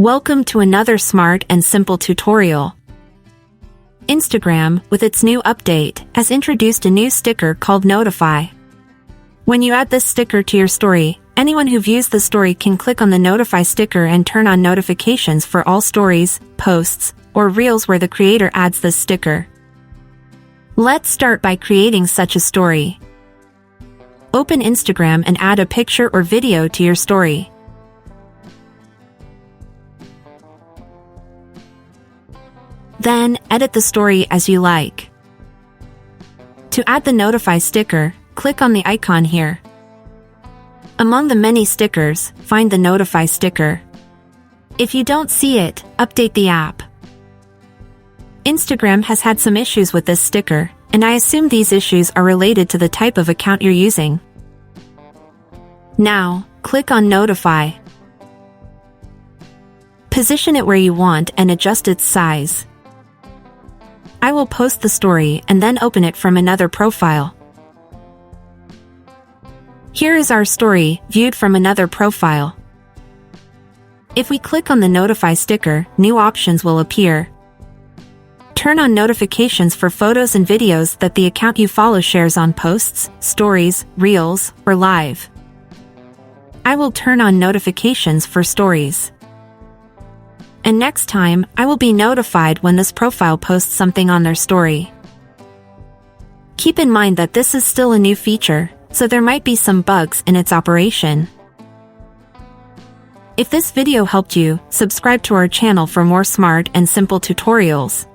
Welcome to another smart and simple tutorial. Instagram, with its new update, has introduced a new sticker called Notify. When you add this sticker to your story, anyone who views the story can click on the Notify sticker and turn on notifications for all stories, posts, or reels where the creator adds this sticker. Let's start by creating such a story. Open Instagram and add a picture or video to your story. Then, edit the story as you like. To add the Notify sticker, click on the icon here. Among the many stickers, find the Notify sticker. If you don't see it, update the app. Instagram has had some issues with this sticker, and I assume these issues are related to the type of account you're using. Now, click on Notify. Position it where you want and adjust its size. I will post the story and then open it from another profile. Here is our story, viewed from another profile. If we click on the Notify sticker, new options will appear. Turn on notifications for photos and videos that the account you follow shares on posts, stories, reels, or live. I will turn on notifications for stories. And next time, I will be notified when this profile posts something on their story. Keep in mind that this is still a new feature, so there might be some bugs in its operation. If this video helped you, subscribe to our channel for more smart and simple tutorials.